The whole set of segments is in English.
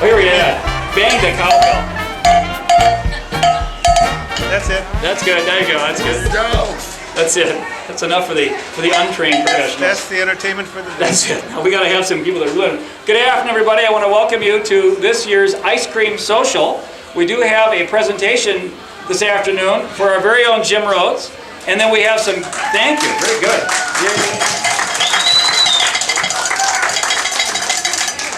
Here we go. Bang the cowbell. That's it. That's good. There you go. That's good. Go. That's it. That's enough for the untrained professionals. That's the entertainment for the day. That's it. Now we got to have some people that are good. Good afternoon, everybody. I want to welcome you to this year's Ice Cream Social. We do have a presentation this afternoon for our very own Jim Rhodes, and then we have some. Thank you. Very good.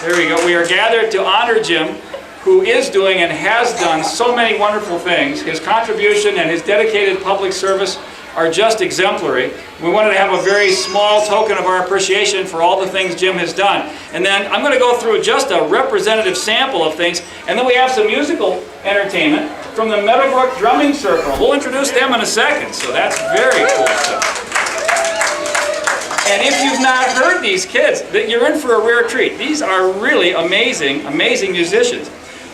There we go. We are gathered to honor Jim, who is doing and has done so many wonderful things. His contribution and his dedicated public service are just exemplary. We wanted to have a very small token of our appreciation for all the things Jim has done. And then I'm going to go through just a representative sample of things, and then we have some musical entertainment from the Meadowbrook Drumming Circle. We'll introduce them in a second, so that's very cool stuff. And if you've not heard these kids, you're in for a rare treat. These are really amazing, amazing musicians.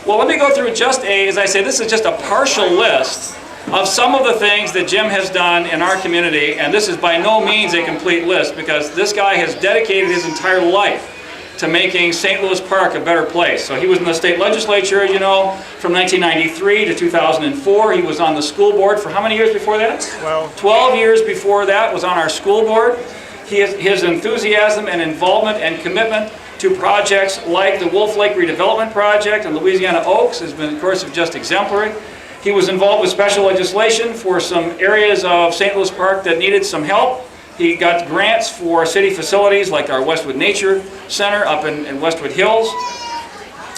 Well, let me go through just as I say, this is just a partial list of some of the things that Jim has done in our community, and this is by no means a complete list because this guy has dedicated his entire life to making St. Louis Park a better place. So he was in the state legislature, you know, from 1993 to 2004. He was on the school board for how many years before that? 12 years before that was on our school board. His enthusiasm and involvement and commitment to projects like the Wolf Lake Redevelopment Project and Louisiana Oaks has been, of course, just exemplary. He was involved with special legislation for some areas of St. Louis Park that needed some help. He got grants for city facilities like our Westwood Nature Center up in Westwood Hills.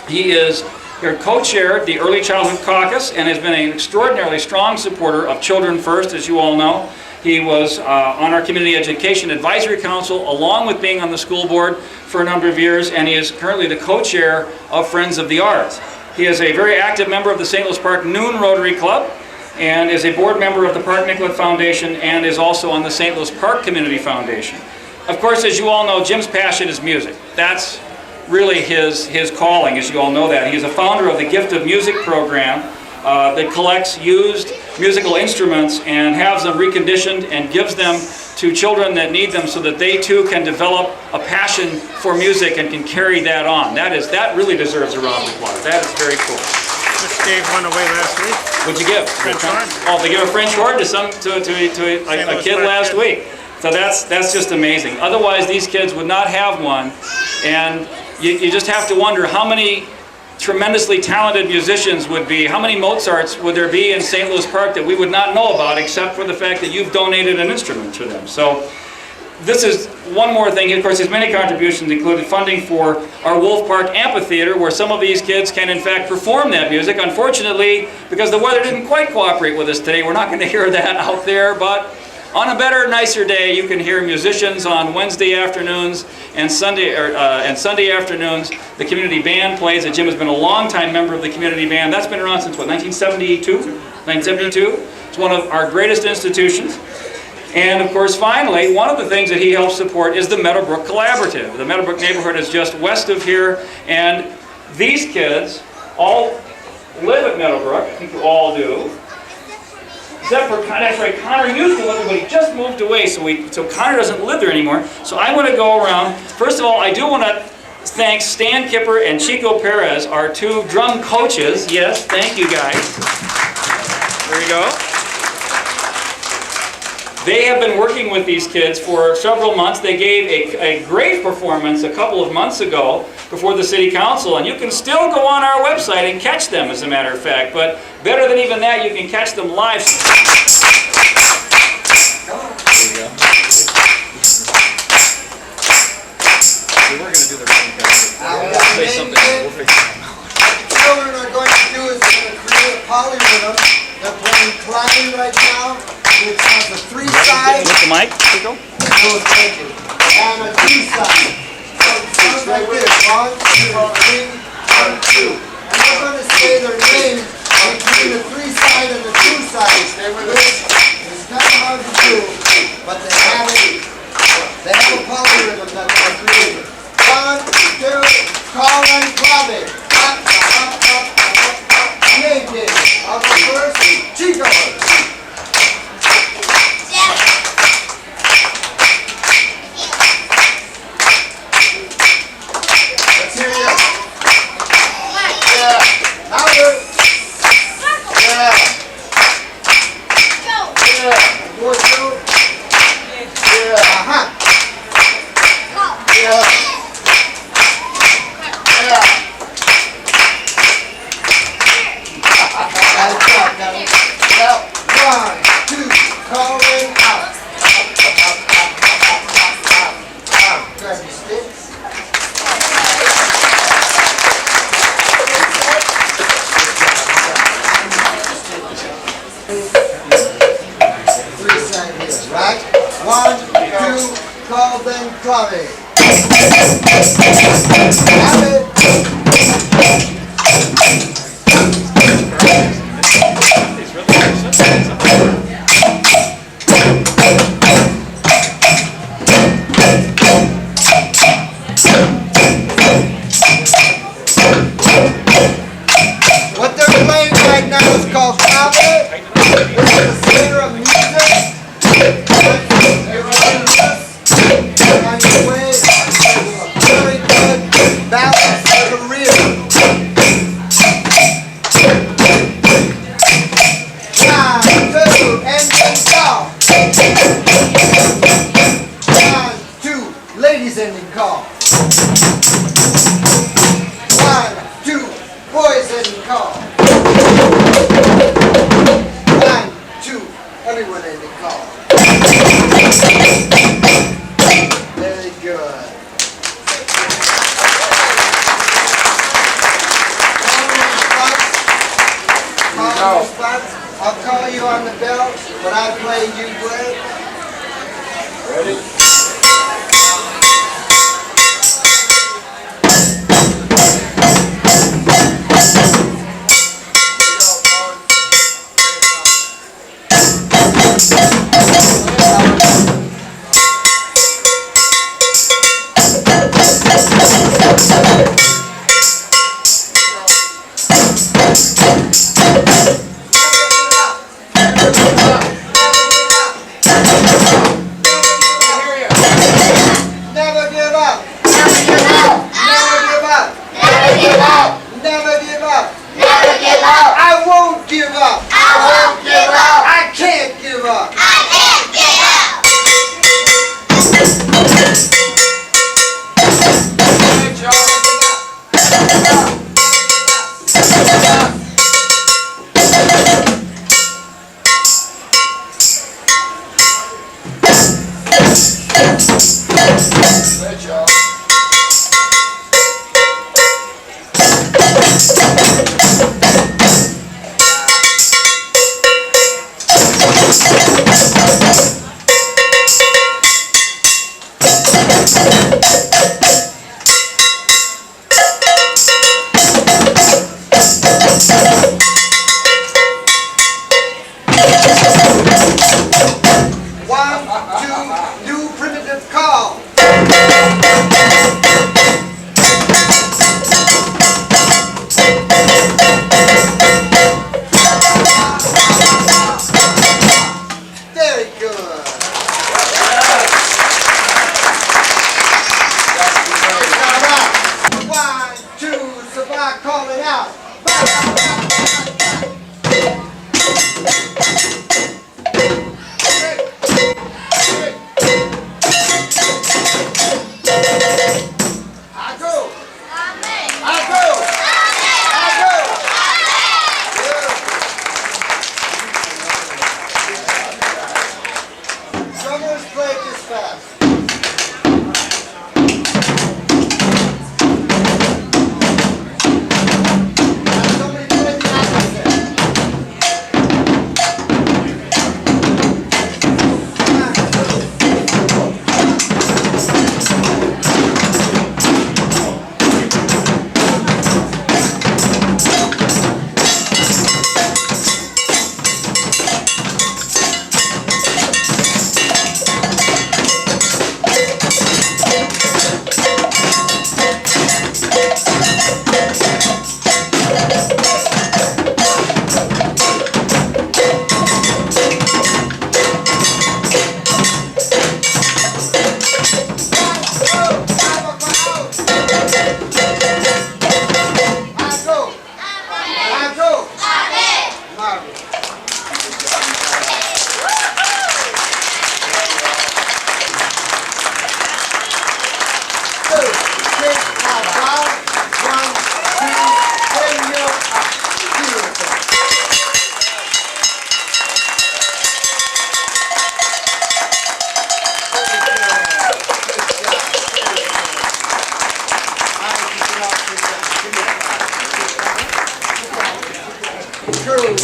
He is here co-chaired the Early Childhood Caucus and has been an extraordinarily strong supporter of Children First, as you all know. He was on our Community Education Advisory Council along with being on the school board for a number of years, and he is currently the co-chair of Friends of the Arts. He is a very active member of the St. Louis Park Noon Rotary Club and is a board member of the Park Nicollet Foundation and is also on the St. Louis Park Community Foundation. Of course, as you all know, Jim's passion is music. That's really his calling, as you all know that. He is a founder of the Gift of Music program that collects used musical instruments and has them reconditioned and gives them to children that need them so that they too can develop a passion for music and can carry that on. That really deserves a round of applause. That is very cool. Just gave one away last week. What'd you give? French horn. Oh, they gave a French horn to a kid last week. So that's just amazing. Otherwise, these kids would not have one, and you just have to wonder how many tremendously talented musicians would be, how many Mozarts would there be in St. Louis Park that we would not know about except for the fact that you've donated an instrument to them. So this is one more thing. Of course, his many contributions included funding for our Wolf Park Amphitheater, where some of these kids can in fact perform that music. Unfortunately, because the weather didn't quite cooperate with us today, we're not going to hear that out there, but on a better, nicer day, you can hear musicians on Wednesday afternoons and Sunday afternoons. The community band plays. Jim has been a long-time member of the community band. That's been around since what, 1972? 1972. It's one of our greatest institutions. And of course, finally, one of the things that he helps support is the Meadowbrook Collaborative. The Meadowbrook neighborhood is just west of here, and these kids all live at Meadowbrook. I think you all do. Except for, that's right, Connor used to live there, but he just moved away, so Connor doesn't live there anymore. So I'm going to go around. First of all, I do want to thank Stan Kipper and Chico Perez, our two drum coaches. Yes, thank you guys. There you go. They have been working with these kids for several months. They gave a great performance a couple of months ago before the city council, and you can still go on our website and catch them, as a matter of fact. But better than even that, you can catch them live. There you go. We're going to do the say something. We'll fix it. What we're going to do is we're going to create a polyrhythm that we're inclining right now. It has a three-side. With the mic, Chico? And a two-side. So it sounds like this. 1, 2, 3, 1, 2. And we're going to say their name between the three-side and the two-side. Which is kind of hard to do, but they have a polyrhythm that they're creating. 1, 2, call and club it. Up, up, up, up. Naked. I'll go first. Chico. Let's hear you. Three side here, right? 1, 2, call then Chloe. Have it. What they're playing right now is called Tablet. It's a theater of music. You're running this on your way to a very good balanced career. 1, 2, and then call. 1, 2, ladies ending call. 1, 2, boys ending call. 1, 2, everyone ending call. Very good. Call response. I'll call you on the bell, but I play, you play. Ready? Never give up. Never give up. Never give up. Never give up. Never give up. Never give up. I won't give up. I won't give up. I can't give up. I can't give up. Good job. Good job. One, two, new primitive call. Very good. All right. 1, 2, Savant calling out. I go. I go. I go. Drummers play this fast. Now somebody play the opposite.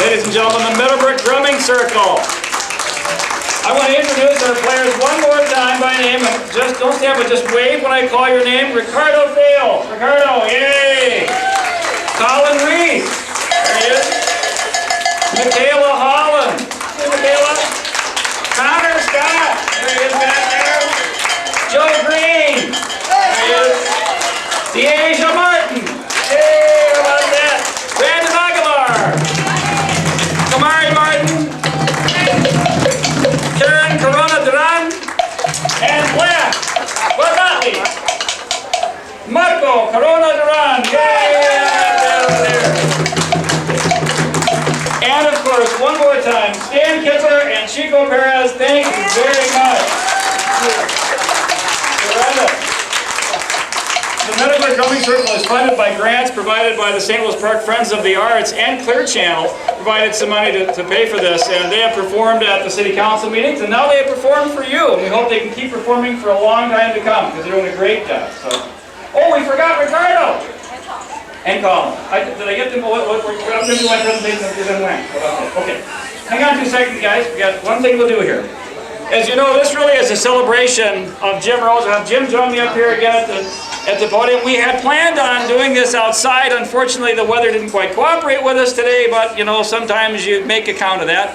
'Ladies and gentlemen, the Meadowbrook Drumming Michael. I want to introduce our players one more time by name. Just don't stand, but just wave when I call your name. Ricardo Fail. Ricardo, yay! Colin Reese. There he is. Michaela Holland. Hey, Michaela. Connor Scott. There he is back there. Joe Green. There he is. Deasia Martin. Hey, how about that? Brandon Aguilar. Kamari Martin. Karen Corona Duran. And Black. Guadali. Marco Corona Duran. Yay! There. And of course, one more time, Stan Kipper and Chico Perez, thank you very much. The Meadowbrook Drumming Circle is funded by grants provided by the St. Louis Park Friends of the Arts, and Clear Channel provided some money to pay for this, and they have performed at the city council meetings, and now they have performed for you, and we hope they can keep performing for a long time to come, because they're doing a great job. So, oh, we forgot Ricardo! And Colin. Did I get them? We're going to do my presentation and then when? Okay. Hang on 2 seconds, guys. We got one thing we'll do here. As you know, this really is a celebration of Jim Rhodes. We'll have Jim join me up here again at the podium. We had planned on doing this outside. Unfortunately, the weather didn't quite cooperate with us today, but you know, sometimes you make account of that.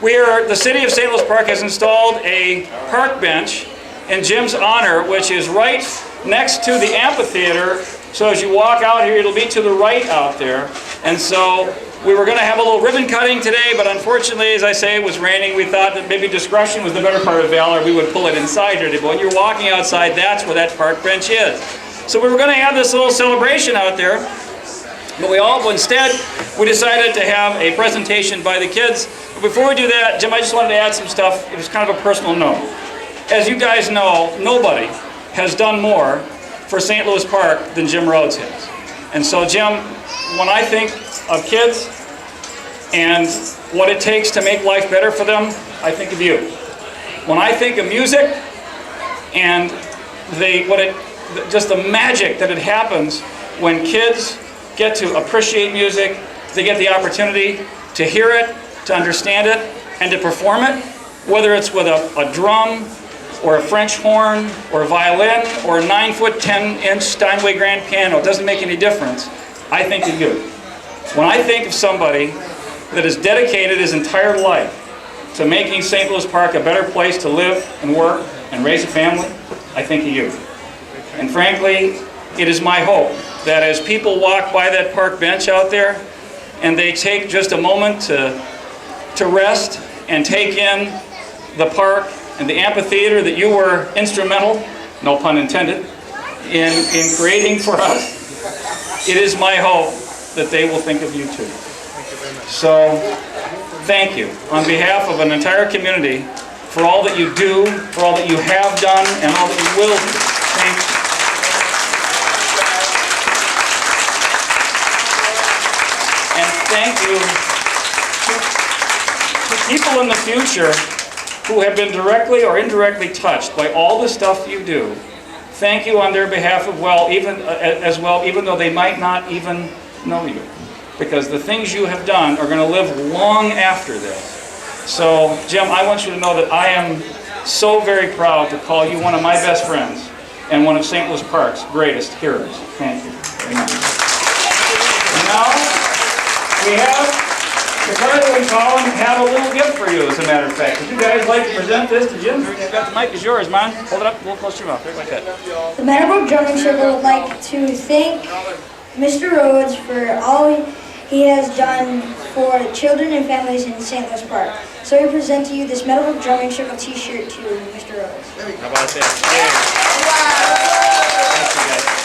The city of St. Louis Park has installed a park bench in Jim's honor, which is right next to the amphitheater. So as you walk out here, it'll be to the right out there. And so we were going to have a little ribbon cutting today, but unfortunately, as I say, it was raining. We thought that maybe discretion was the better part of valor. We would pull it inside here. But when you're walking outside, that's where that park bench is. So we were going to have this little celebration out there. But instead, we decided to have a presentation by the kids. But before we do that, Jim, I just wanted to add some stuff. It was kind of a personal note. As you guys know, nobody has done more for St. Louis Park than Jim Rhodes has. And so Jim, when I think of kids and what it takes to make life better for them, I think of you. When I think of music and just the magic that it happens when kids get to appreciate music, they get the opportunity to hear it, to understand it, and to perform it, whether it's with a drum, or a French horn, or a violin, or a 9-foot, 10-inch Steinway grand piano. It doesn't make any difference. I think of you. When I think of somebody that has dedicated his entire life to making St. Louis Park a better place to live and work and raise a family, I think of you. And frankly, it is my hope that as people walk by that park bench out there and they take just a moment to rest and take in the park and the amphitheater that you were instrumental, no pun intended, in creating for us, it is my hope that they will think of you too. So, thank you on behalf of an entire community for all that you do, for all that you have done, and all that you will do. Thank you. And thank you to people in the future who have been directly or indirectly touched by all the stuff you do. Thank you on their behalf even though they might not even know you. Because the things you have done are going to live long after this. So, Jim, I want you to know that I am so very proud to call you one of my best friends and one of St. Louis Park's greatest heroes. Thank you very much. And now, we have Ricardo and Colin have a little gift for you, as a matter of fact. Would you guys like to present this to Jim? You've got the mic, is yours, man. Hold it up a little closer to your mouth, right like that. The Meadowbrook Drumming Circle would like to thank Mr. Rhodes for all he has done for children and families in St. Louis Park. So we present to you this Meadowbrook Drumming Circle t-shirt to Mr. Rhodes. How about that? Yeah. Thank you, guys.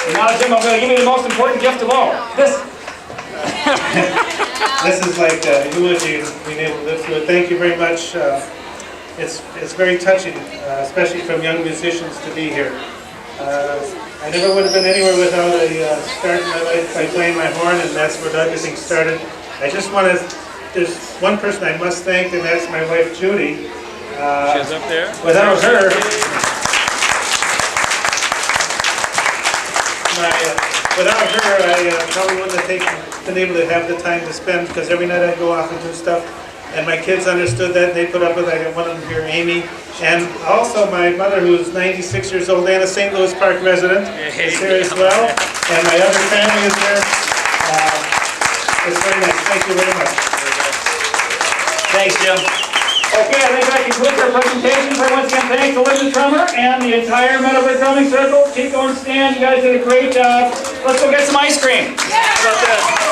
And now, Jim, I'm going to give you the most important gift of all. This. This is like eulogy being able to live through it. Thank you very much. It's very touching, especially from young musicians to be here. I never would have been anywhere without starting my life by playing my horn, and that's where everything started. I just want to, there's one person I must thank, and that's my wife, Judy. She's up there. Without her, without her, I probably wouldn't have been able to have the time to spend, because every night I'd go off and do stuff. And my kids understood that, and they put up with it. I got one of them here, Amy. And also my mother, who's 96 years old, and a St. Louis Park resident, is here as well. And my other family is there. It's very nice. Thank you very much. Thanks, Jim. Okay, I think that concludes our presentation. So once again, thanks to Linda Trummer and the entire Meadowbrook Drumming Circle. Chico and Stan, you guys did a great job. Let's go get some ice cream. How about that?